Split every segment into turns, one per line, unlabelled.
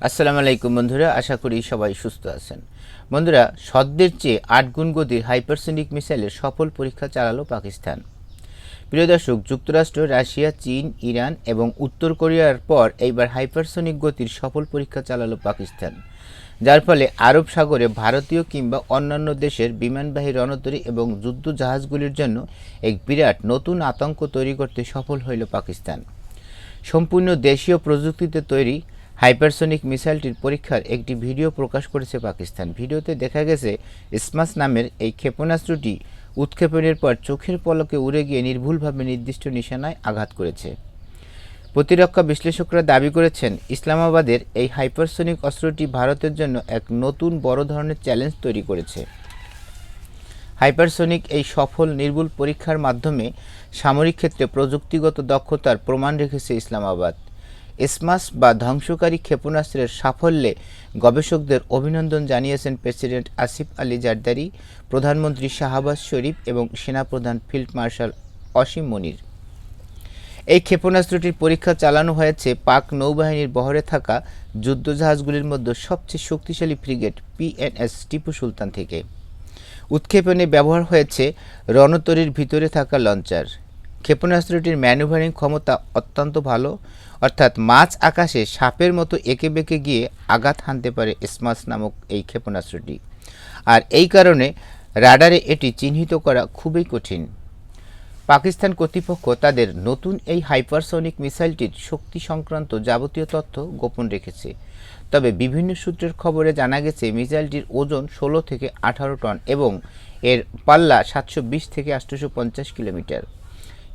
আসসালামু আলাইকুম বন্ধুরা, আশা করি সবাই সুস্থ আছেন। বন্ধুরা, শব্দের চেয়ে ৮ গুণ গতির হাইপারসনিক মিসাইলের সফল পরীক্ষা চালালো পাকিস্তান। প্রিয় দর্শক, যুক্তরাষ্ট্র, রাশিয়া, চীন, ইরান এবং উত্তর কোরিয়ার পর এইবার হাইপারসনিক গতির সফল পরীক্ষা চালালো পাকিস্তান, যার ফলে আরব সাগরে ভারতীয় কিংবা অন্যান্য দেশের বিমানবাহী রণতরী এবং যুদ্ধ জাহাজগুলির জন্য এক বিরাট নতুন আতঙ্ক তৈরি করতে সফল হইল পাকিস্তান। সম্পূর্ণ দেশীয় প্রযুক্তিতে তৈরি হাইপারসনিক মিসাইলটির পরীক্ষার একটি ভিডিও প্রকাশ করেছে পাকিস্তান। ভিডিওতে দেখা গেছে স্মাস নামের এই ক্ষেপণাস্ত্রটি উৎক্ষেপণের পর চোখের পলকে উড়ে গিয়ে নির্ভুলভাবে নির্দিষ্ট নিশানায় আঘাত করেছে। প্রতিরক্ষা বিশ্লেষকরা দাবি করেছেন, ইসলামাবাদের এই হাইপারসনিক অস্ত্রটি ভারতের জন্য এক নতুন বড় ধরনের চ্যালেঞ্জ তৈরি করেছে। হাইপারসনিক এই সফল নির্ভুল পরীক্ষার মাধ্যমে সামরিক ক্ষেত্রে প্রযুক্তিগত দক্ষতার প্রমাণ রেখেছে ইসলামাবাদ। স্মাস বা ধ্বংসকারী ক্ষেপণাস্ত্রের সাফল্যে গবেষকদের অভিনন্দন জানিয়েছেন প্রেসিডেন্ট আসিফ আলী জারদারি, প্রধানমন্ত্রী শাহবাজ শরীফ এবং সেনাপ্রধান ফিল্ড মার্শাল অসীম মনির। এই ক্ষেপণাস্ত্রটির পরীক্ষা চালানো হয়েছে পাক নৌবাহিনীর বহরে থাকা যুদ্ধজাহাজগুলির মধ্যে সবচেয়ে শক্তিশালী ফ্রিগেট পিএনএস টিপু সুলতান থেকে। উৎক্ষেপণে ব্যবহার হয়েছে রণতরীর ভিতরে থাকা লঞ্চার। ক্ষেপণাস্ত্রটির ম্যানুভারিং ক্ষমতা অত্যন্ত ভালো, অর্থাৎ মাঝ আকাশে সাপের মতো এঁকে বেঁকে গিয়ে আঘাত হানতে পারে স্মাস নামক এই ক্ষেপণাস্ত্রটি। আর এই কারণে রাডারে এটি চিহ্নিত করা খুবই কঠিন। পাকিস্তান কর্তৃপক্ষ তাদের নতুন এই হাইপারসনিক মিসাইলটির শক্তি সংক্রান্ত যাবতীয় তথ্য গোপন রেখেছে। তবে বিভিন্ন সূত্রের খবরে জানা গেছে মিসাইলটির ওজন ১৬ থেকে ১৮ টন এবং এর পাল্লা ৭২০ থেকে ৮৫০ কিলোমিটার।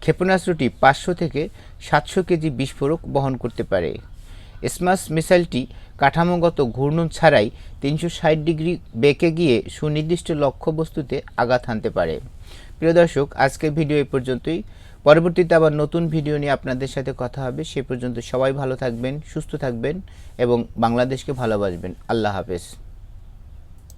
ক্ষেপণাস্ত্রটি ৫০০ থেকে ৭০০ কেজি বিস্ফোরক বহন করতে পারে। স্মাস মিসাইলটি কাঠামোগত ঘূর্ণন ছাড়াই ৩৬০ ডিগ্রি বেঁকে গিয়ে সুনির্দিষ্ট লক্ষ্যবস্তুতে আঘাত হানতে পারে। প্রিয় দর্শক, আজকের ভিডিও এই পর্যন্তই। পরবর্তীতে আবার নতুন ভিডিও নিয়ে আপনাদের সাথে কথা হবে। সে পর্যন্ত সবাই ভালো থাকবেন, সুস্থ থাকবেন এবং বাংলাদেশকে ভালোবাসবেন। আল্লাহ হাফেজ।